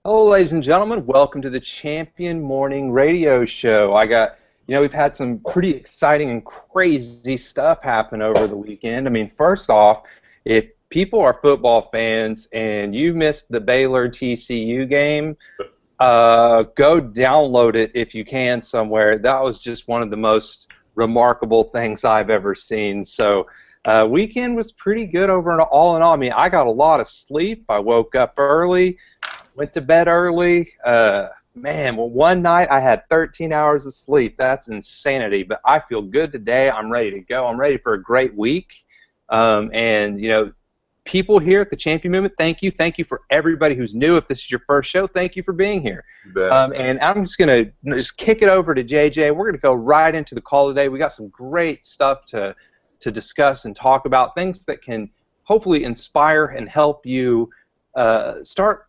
Hello, ladies and gentlemen. Welcome to the Champion Morning Radio Show. We've had some pretty exciting and crazy stuff happen over the weekend. I mean, first off, if people are football fans and you missed the Baylor TCU game, go download it if you can somewhere. That was just one of the most remarkable things I've ever seen. So, weekend was pretty good over and all in all. I mean, I got a lot of sleep. I woke up early. Went to bed early. Well, one night I had 13 hours of sleep. That's insanity. But I feel good today. I'm ready to go. I'm ready for a great week. People here at the Champion Movement, thank you. Thank you for everybody who's new. If this is your first show, thank you for being here. You bet. And I'm just going to just kick it over to JJ. We're going to go right into the call today. We got some great stuff to discuss and talk about, things that can hopefully inspire and help you start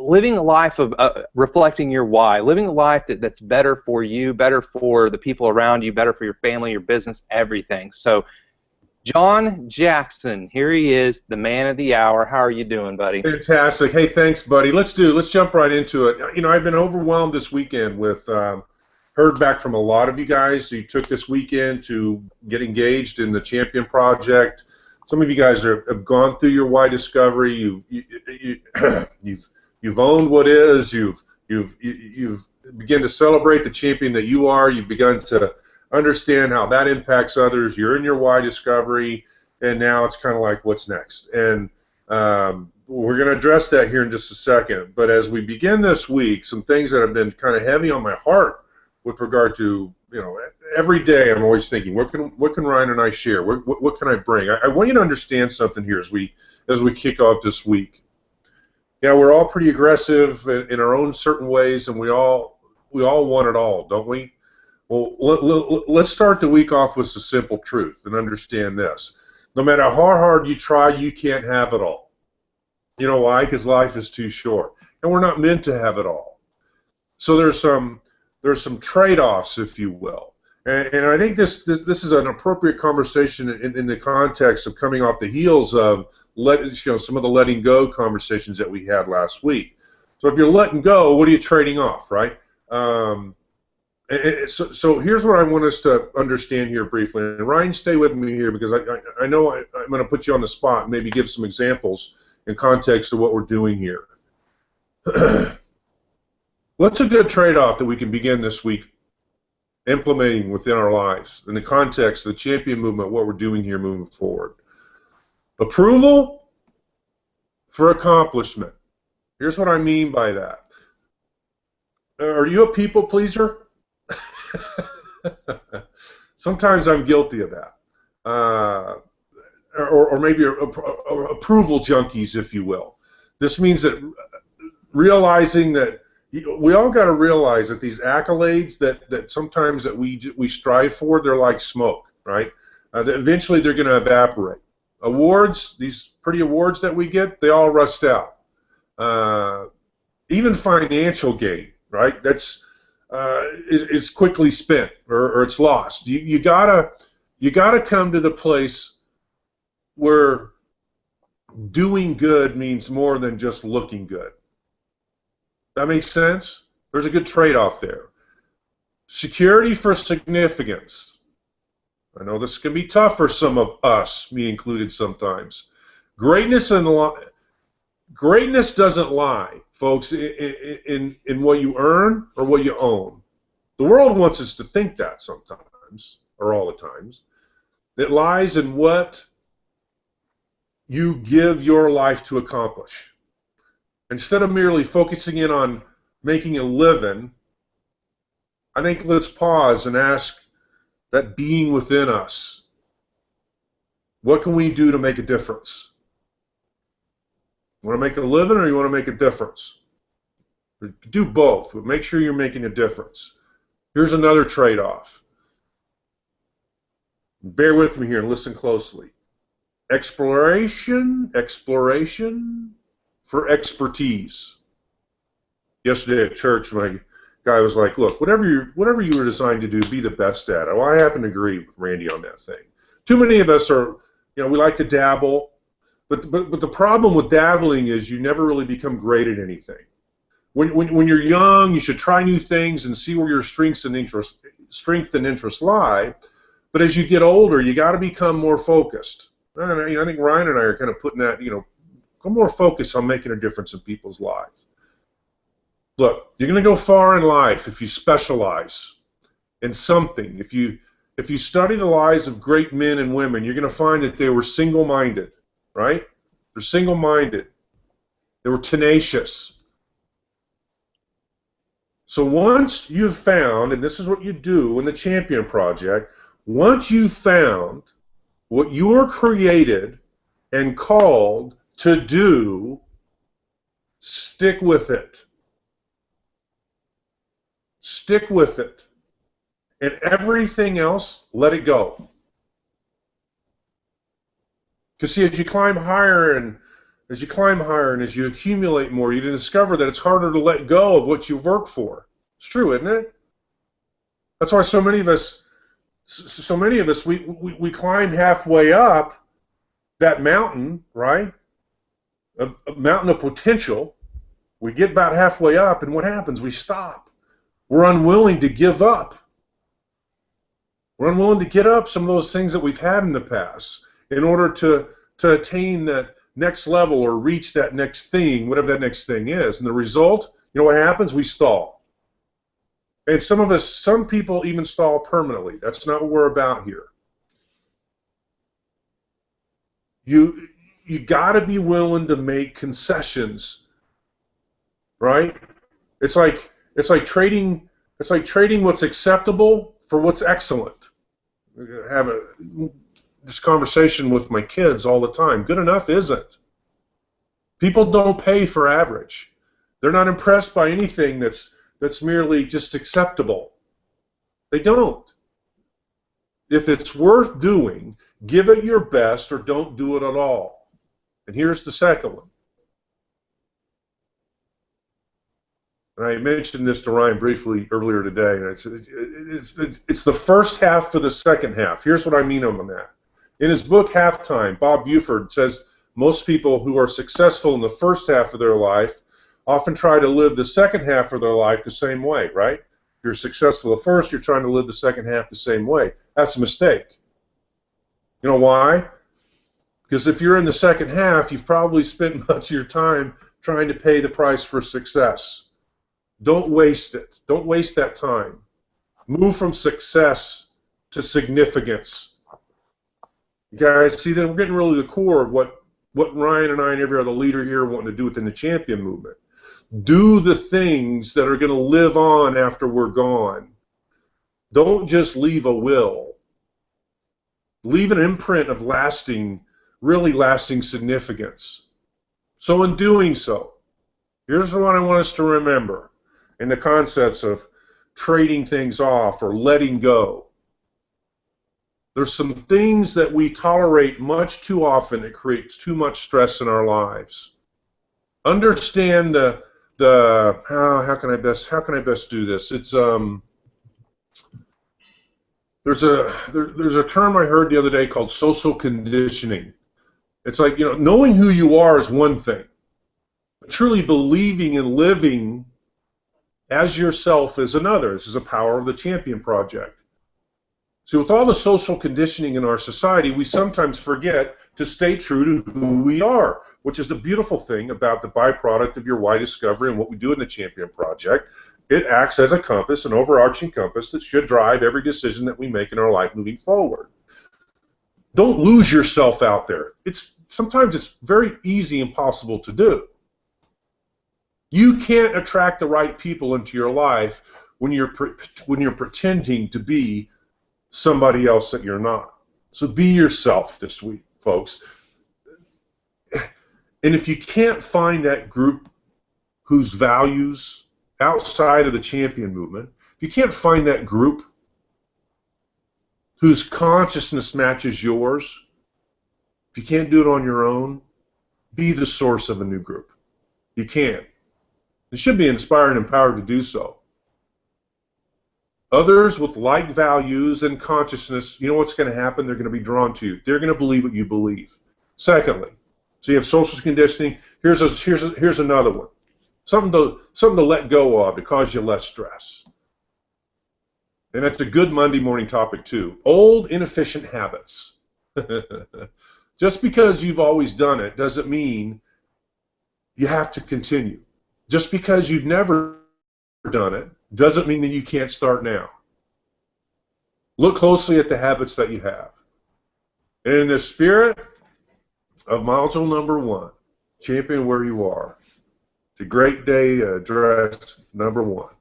living a life of reflecting your why, living a life that's better for you, better for the people around you, better for your family, your business, everything. So, John Jackson, here he is, the man of the hour. How are you doing, buddy? Fantastic. Hey, thanks, buddy. Let's jump right into it. I've been overwhelmed this weekend with heard back from a lot of you guys who took this weekend to get engaged in the Champion Project. Some of you guys have gone through your why discovery. You've owned what is. You've begun to celebrate the champion that you are. You've begun to understand how that impacts others. You're in your why discovery, and now it's kind of like, what's next? And we're going to address that here in just a second. But as we begin this week, some things that have been kind of heavy on my heart with regard to, every day I'm always thinking, what can Ryan and I share? What can I bring? I want you to understand something here as we kick off this week. Yeah, we're all pretty aggressive in our own certain ways, and we all want it all, don't we? Well, let's start the week off with the simple truth and understand this. No matter how hard you try, you can't have it all. You know why? Because life is too short, and we're not meant to have it all. So there's some trade-offs, if you will. And I think this is an appropriate conversation in the context of coming off the heels of some of the letting go conversations that we had last week. So if you're letting go, what are you trading off, right? So here's what I want us to understand here briefly. And Ryan, stay with me here because I know I'm going to put you on the spot and maybe give some examples in context of what we're doing here. What's a good trade-off that we can begin this week implementing within our lives in the context of the Champion Movement, what we're doing here moving forward? Approval for accomplishment. Here's what I mean by that. Are you a people pleaser? Sometimes I'm guilty of that. Or maybe approval junkies, if you will. This means that realizing that we all got to realize that these accolades that sometimes that we strive for, they're like smoke, right? That eventually they're going to evaporate. Awards, these pretty awards that we get, they all rust out. Even financial gain, right? That's it's quickly spent or it's lost. You gotta come to the place where doing good means more than just looking good. That makes sense? There's a good trade-off there. Security for significance. I know this can be tough for some of us, me included sometimes. Greatness doesn't lie, folks, in what you earn or what you own. The world wants us to think that sometimes, or all the times. It lies in what you give your life to accomplish. Instead of merely focusing in on making a living, I think let's pause and ask that being within us, what can we do to make a difference? You want to make a living or you want to make a difference? Do both, but make sure you're making a difference. Here's another trade-off. Bear with me here and listen closely. Exploration for expertise. Yesterday at church, my guy was like, "Look, whatever you were designed to do, be the best at it." Well, I happen to agree with Randy on that thing. Too many of us are, we like to dabble, but the problem with dabbling is you never really become great at anything. When you're young, you should try new things and see where your strengths and interests lie. But as you get older, you got to become more focused. I don't know, I think Ryan and I are kind of putting that, come more focused on making a difference in people's lives. Look, you're going to go far in life if you specialize in something. If you study the lives of great men and women, you're going to find that they were single-minded, right? They're single-minded. They were tenacious. So once you've found, and this is what you do in the Champion Project, once you've found what you were created and called to do, stick with it. Stick with it. And everything else, let it go. Because see, as you climb higher and as you accumulate more, you discover that it's harder to let go of what you've worked for. It's true, isn't it? That's why so many of us, we climb halfway up that mountain, right? A mountain of potential. We get about halfway up, and what happens? We stop. We're unwilling to give up. We're unwilling to get up some of those things that we've had in the past in order to attain that next level or reach that next thing, whatever that next thing is. And the result, you know what happens? We stall. And some people even stall permanently. That's not what we're about here. You got to be willing to make concessions, right? It's like trading what's acceptable for what's excellent. I have this conversation with my kids all the time. Good enough isn't. People don't pay for average. They're not impressed by anything that's merely just acceptable. They don't. If it's worth doing, give it your best or don't do it at all. And here's the second one. And I mentioned this to Ryan briefly earlier today, and it's the first half for the second half. Here's what I mean on that. In his book, Halftime, Bob Buford says most people who are successful in the first half of their life often try to live the second half of their life the same way, right? If you're successful at first, you're trying to live the second half the same way. That's a mistake. You know why? Because if you're in the second half, you've probably spent much of your time trying to pay the price for success. Don't waste it. Don't waste that time. Move from success to significance. You guys see that we're getting really the core of what Ryan and I and every other leader here are wanting to do within the Champion movement. Do the things that are going to live on after we're gone. Don't just leave a will. Leave an imprint of really lasting significance. So in doing so, here's what I want us to remember in the concepts of trading things off or letting go. There's some things that we tolerate much too often that creates too much stress in our lives. Understand how can I best do this? It's there's a term I heard the other day called social conditioning. It's like, knowing who you are is one thing, but truly believing and living as yourself is another. This is a power of the Champion Project. See, with all the social conditioning in our society, we sometimes forget to stay true to who we are, which is the beautiful thing about the byproduct of your why discovery and what we do in the Champion Project. It acts as a compass, an overarching compass that should drive every decision that we make in our life moving forward. Don't lose yourself out there. Sometimes it's very easy and possible to do. You can't attract the right people into your life when you're pretending to be somebody else that you're not. So be yourself this week, folks. And if you can't find that group whose values outside of the Champion movement, if you can't find that group whose consciousness matches yours, if you can't do it on your own, be the source of a new group. You can. You should be inspired and empowered to do so. Others with like values and consciousness, you know what's going to happen? They're going to be drawn to you. They're going to believe what you believe. Secondly, so you have social conditioning. Here's another one. something to let go of to cause you less stress. And that's a good Monday morning topic too. Old inefficient habits. Just because you've always done it doesn't mean you have to continue. Just because you've never done it doesn't mean that you can't start now. Look closely at the habits that you have. And in the spirit of module number 1, champion where you are, it's a great day to address number 1,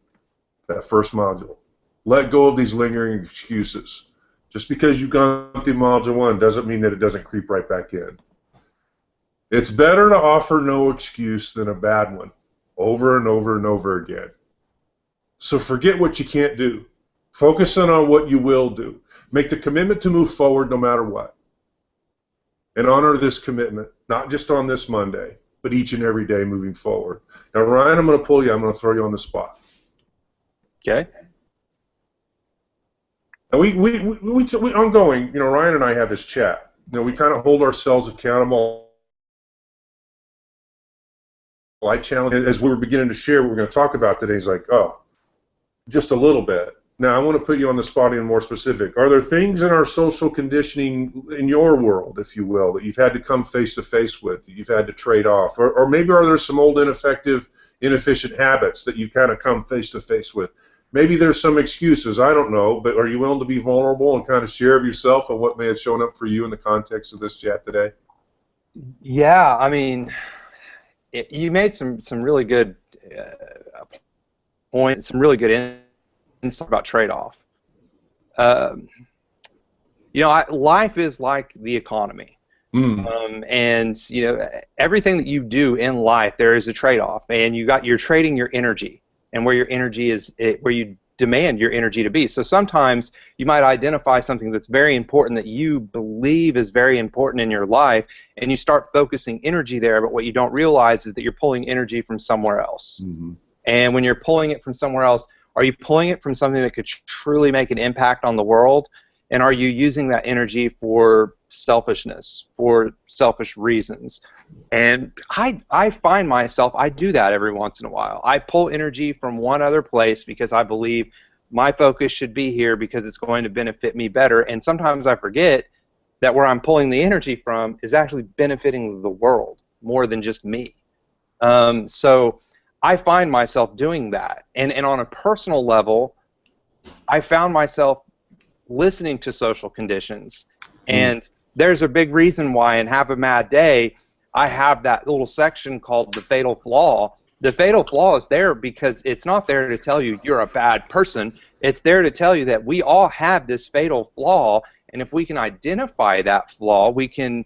that first module. Let go of these lingering excuses. Just because you've gone through module 1 doesn't mean that it doesn't creep right back in. It's better to offer no excuse than a bad one, over and over and over again. So forget what you can't do. Focus in on what you will do. Make the commitment to move forward no matter what. And honor this commitment, not just on this Monday, but each and every day moving forward. Now, Ryan, I'm going to pull you. I'm going to throw you on the spot. Okay. And we ongoing, Ryan and I have this chat. We kind of hold ourselves accountable. I challenge, as we were beginning to share what we're going to talk about today, he's like, oh, just a little bit. Now, I want to put you on the spot even more specific. Are there things in our social conditioning, in your world, if you will, that you've had to come face-to-face with, that you've had to trade off? Or maybe are there some old ineffective, inefficient habits that you've kind of come face-to-face with? Maybe there's some excuses, I don't know, but are you willing to be vulnerable and kind of share of yourself and what may have shown up for you in the context of this chat today? Yeah, I mean, you made some really good points, some really good insight about trade-off. Life is like the economy. And everything that you do in life, there is a trade-off, and you're trading your energy, and where your energy is, where you demand your energy to be. So sometimes you might identify something that's very important that you believe is very important in your life, and you start focusing energy there, but what you don't realize is that you're pulling energy from somewhere else. Mm-hmm. And when you're pulling it from somewhere else, are you pulling it from something that could truly make an impact on the world? And are you using that energy for selfishness, for selfish reasons? And I find myself, I do that every once in a while. I pull energy from one other place because I believe my focus should be here because it's going to benefit me better. And sometimes I forget that where I'm pulling the energy from is actually benefiting the world more than just me. So I find myself doing that. And on a personal level, I found myself listening to social conditions. And there's a big reason why in Have a Mad Day, I have that little section called The Fatal Flaw. The fatal flaw is there because it's not there to tell you you're a bad person. It's there to tell you that we all have this fatal flaw, and if we can identify that flaw, we can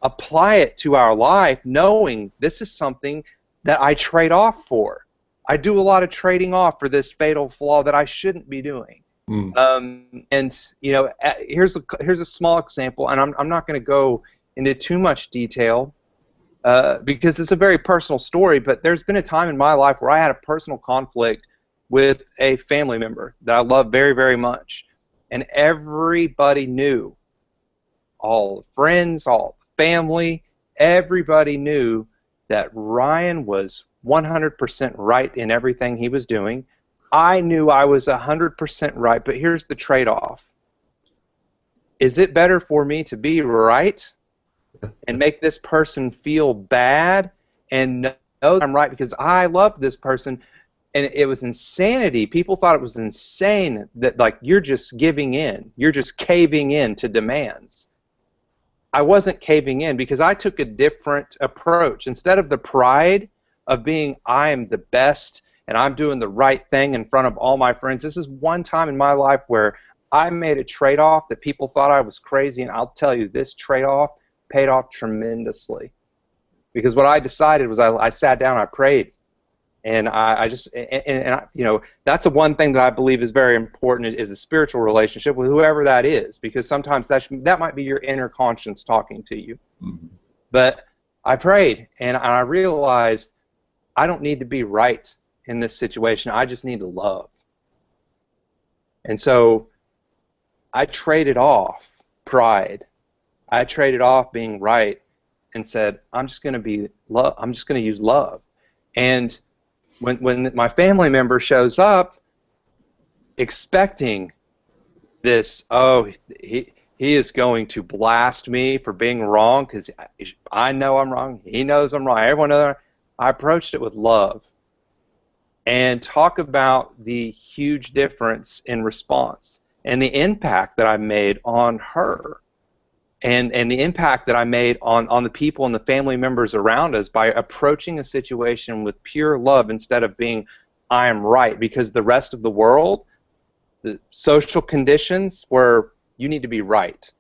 apply it to our life knowing this is something that I trade off for. I do a lot of trading off for this fatal flaw that I shouldn't be doing. Here's a small example, and I'm not going to go into too much detail because it's a very personal story, but there's been a time in my life where I had a personal conflict with a family member that I love very, very much, and everybody knew, all the friends, all the family, everybody knew that Ryan was 100% right in everything he was doing. I knew I was 100% right, but here's the trade-off. Is it better for me to be right and make this person feel bad and know that I'm right because I love this person? And it was insanity. People thought it was insane that, like, you're just giving in. You're just caving in to demands. I wasn't caving in because I took a different approach. Instead of the pride of being I am the best and I'm doing the right thing in front of all my friends, this is one time in my life where I made a trade-off that people thought I was crazy, and I'll tell you, this trade-off paid off tremendously. Because what I decided was I sat down, I prayed, and that's the one thing that I believe is very important is a spiritual relationship with whoever that is, because sometimes that might be your inner conscience talking to you. Mm-hmm. But I prayed, and I realized I don't need to be right in this situation. I just need to love. And so I traded off pride. I traded off being right and said, I'm just going to use love. And when my family member shows up expecting this, oh, he is going to blast me for being wrong because I know I'm wrong, he knows I'm wrong, everyone knows. I approached it with love and talk about the huge difference in response and the impact that I made on her and the impact that I made on the people and the family members around us by approaching a situation with pure love instead of being, I am right, because the rest of the world, the social conditions where you need to be right.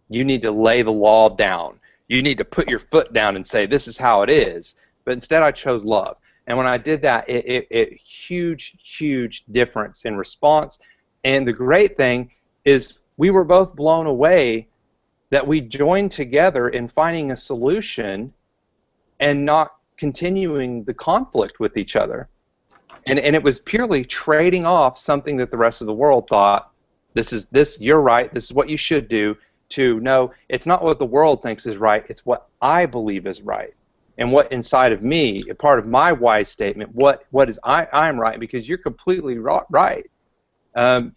You need to lay the law down. You need to put your foot down and say, this is how it is. But instead I chose love. And when I did that, it huge difference in response. And the great thing is we were both blown away that we joined together in finding a solution and not continuing the conflict with each other. And it was purely trading off something that the rest of the world thought, you're right, this is what you should do, to no, it's not what the world thinks is right, it's what I believe is right. And what inside of me, a part of my why statement, what is I'm right, because you're completely right. I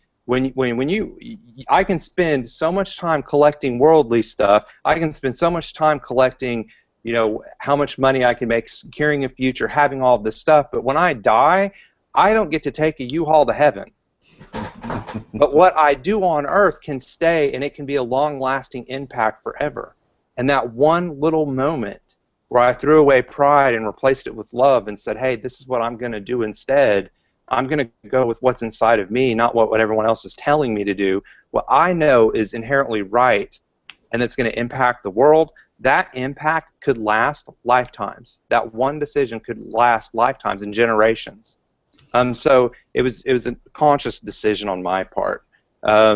can spend so much time collecting worldly stuff. I can spend so much time collecting, how much money I can make, securing a future, having all of this stuff. But when I die, I don't get to take a U-Haul to heaven. But what I do on earth can stay, and it can be a long-lasting impact forever. And that one little moment where I threw away pride and replaced it with love and said, hey, this is what I'm going to do instead. I'm going to go with what's inside of me, not what everyone else is telling me to do. What I know is inherently right, and it's going to impact the world. That impact could last lifetimes. That one decision could last lifetimes and generations. So it was a conscious decision on my part. I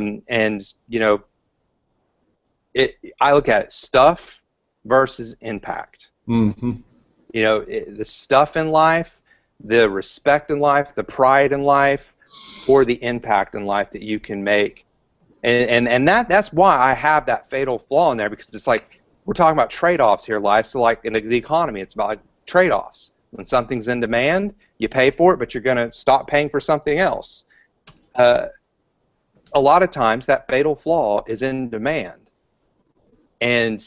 look at it, stuff versus impact. Mm-hmm. The stuff in life, the respect in life, the pride in life, or the impact in life that you can make. And that's why I have that fatal flaw in there, because it's like we're talking about trade-offs here in life. So like in the economy, it's about like trade-offs. When something's in demand, you pay for it, but you're going to stop paying for something else. A lot of times that fatal flaw is in demand. And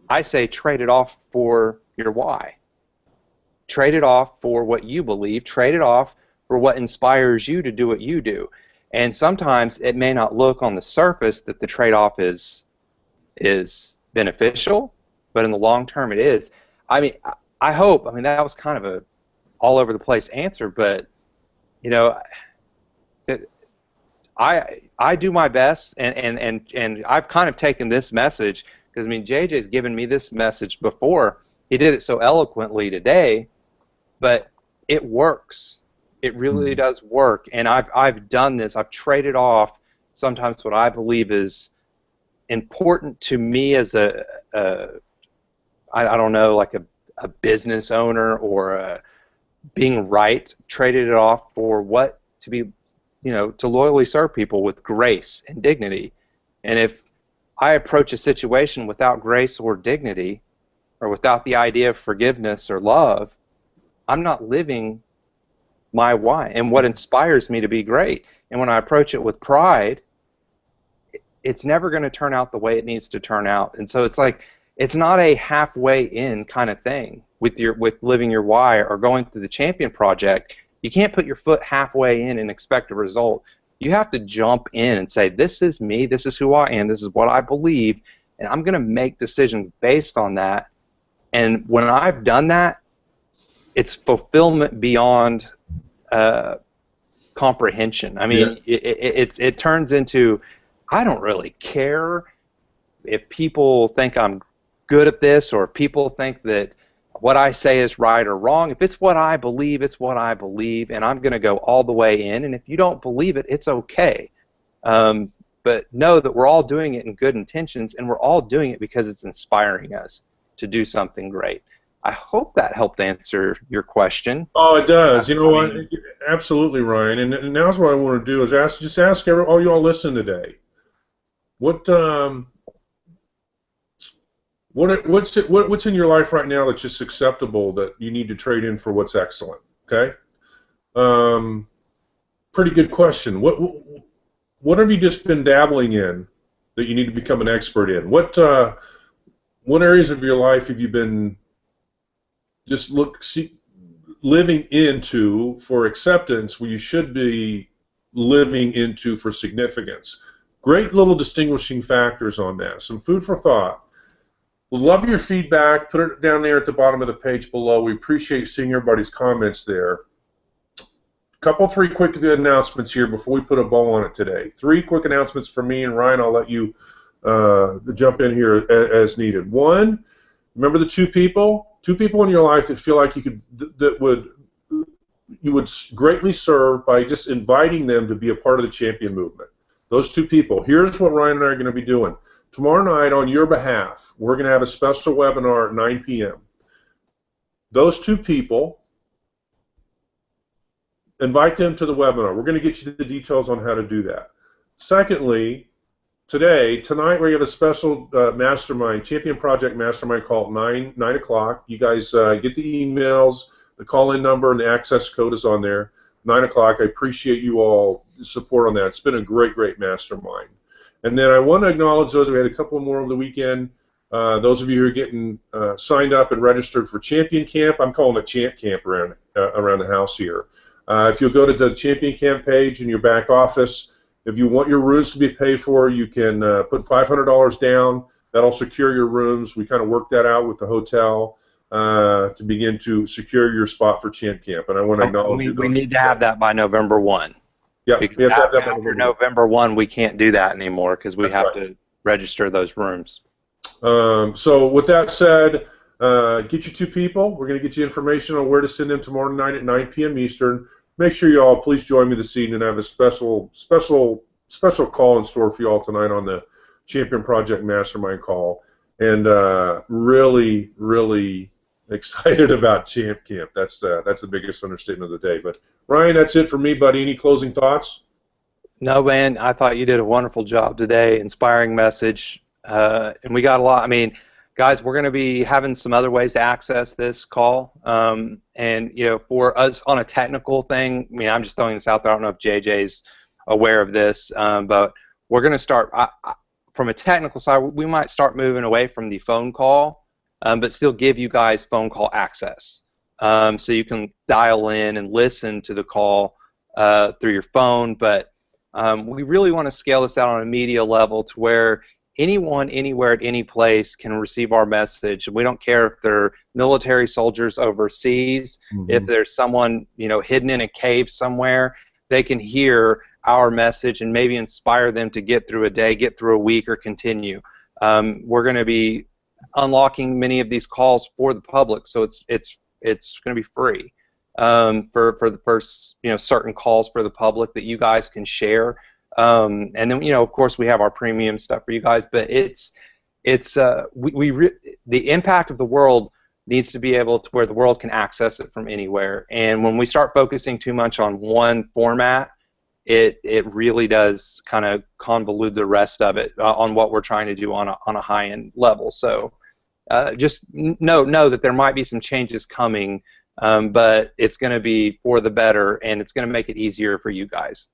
I say trade it off for your why. Trade it off for what you believe. Trade it off for what inspires you to do what you do. And sometimes it may not look on the surface that the trade-off is beneficial, but in the long term it is. I mean, I hope. I mean, that was kind of a all over the place answer, but I do my best, and I've kind of taken this message, because I mean JJ's given me this message before. He did it so eloquently today, but it works. It really does work, and I've done this. I've traded off sometimes what I believe is important to me as I don't know, like a business owner or being right. Traded it off for what to be, to loyally serve people with grace and dignity. And if I approach a situation without grace or dignity, or without the idea of forgiveness or love, I'm not living my why and what inspires me to be great. And when I approach it with pride, it's never going to turn out the way it needs to turn out. And so it's like, it's not a halfway in kind of thing with living your why or going through the Champion Project. You can't put your foot halfway in and expect a result. You have to jump in and say, this is me, this is who I am, this is what I believe, and I'm going to make decisions based on that. And when I've done that, it's fulfillment beyond comprehension. I mean, it turns into, I don't really care if people think I'm good at this, or if people think that what I say is right or wrong. If it's what I believe, it's what I believe, and I'm going to go all the way in. And if you don't believe it, it's okay. But know that we're all doing it in good intentions, and we're all doing it because it's inspiring us to do something great. I hope that helped answer your question. Oh, it does. You know what? Absolutely, Ryan. And now's what I want to do is ask all y'all listening today. What's in your life right now that's just acceptable that you need to trade in for what's excellent? Okay. Pretty good question. What have you just been dabbling in that you need to become an expert in? What areas of your life have you been just living into for acceptance where you should be living into for significance? Great little distinguishing factors on that. Some food for thought. Love your feedback. Put it down there at the bottom of the page below. We appreciate seeing everybody's comments there. Three quick announcements here before we put a bow on it today. 3 quick announcements from me, and Ryan, I'll let you jump in here as needed. 1, remember the 2 people in your life that feel like you would greatly serve by just inviting them to be a part of the champion movement. Those 2 people. Here's what Ryan and I are going to be doing. Tomorrow night, on your behalf, we're going to have a special webinar at 9 p.m. Those 2 people, invite them to the webinar. We're going to get you the details on how to do that. Secondly, tonight, we're going to have a special mastermind, Champion Project Mastermind call at 9 o'clock. You guys get the emails, the call-in number, and the access code is on there. 9 o'clock. I appreciate you all support on that. It's been a great, great mastermind. And then I want to acknowledge those. We had a couple more over the weekend. Those of you who are getting signed up and registered for Champion Camp, I'm calling it Champ Camp around the house here. If you'll go to the Champion Camp page in your back office, if you want your rooms to be paid for, you can put $500 down. That'll secure your rooms. We kind of worked that out with the hotel to begin to secure your spot for Champ Camp. And I want to acknowledge we need to have that by November 1. Yeah, we have to have that by after November 1, we can't do that anymore because we have to register those rooms. So with that said, get you 2 people. We're going to get you information on where to send them tomorrow night at 9 p.m. Eastern. Make sure you all please join me this evening. I have a special call in store for you all tonight on the Champion Project Mastermind call, and really, really excited about Champ Camp. That's the biggest understatement of the day. But Ryan, that's it for me, buddy. Any closing thoughts? No, man. I thought you did a wonderful job today. Inspiring message, and we got a lot. I mean, guys, we're going to be having some other ways to access this call, and for us on a technical thing, I mean, I'm just throwing this out there. I don't know if JJ's aware of this, but we're going to start from a technical side. We might start moving away from the phone call, but still give you guys phone call access, so you can dial in and listen to the call through your phone. But we really want to scale this out on a media level to where anyone, anywhere, at any place can receive our message. We don't care if they're military soldiers overseas, if there's someone hidden in a cave somewhere, they can hear our message and maybe inspire them to get through a day, get through a week, or continue. We're going to be unlocking many of these calls for the public, so it's going to be free for the first certain calls for the public that you guys can share. And then of course we have our premium stuff for you guys, but the impact of the world needs to be able to where the world can access it from anywhere. And when we start focusing too much on one format, it really does kind of convolute the rest of it on what we're trying to do on a high-end level. So just know that there might be some changes coming, but it's going to be for the better, and it's going to make it easier for you guys.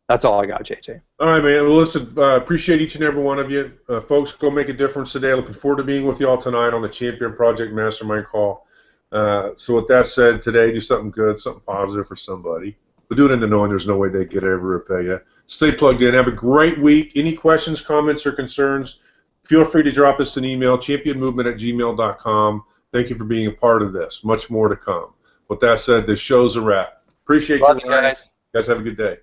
That's all I got, JJ. All right, man. Well, listen, appreciate each and every one of you. Folks, go make a difference today. Looking forward to being with you all tonight on the Champion Project Mastermind call. So with that said, today, do something good, something positive for somebody. But do it in the knowing there's no way they could ever repay you. Stay plugged in. Have a great week. Any questions, comments, or concerns, feel free to drop us an email, championmovement@gmail.com. Thank you for being a part of this. Much more to come. With that said, the show's a wrap. Appreciate you guys. You guys have a good day.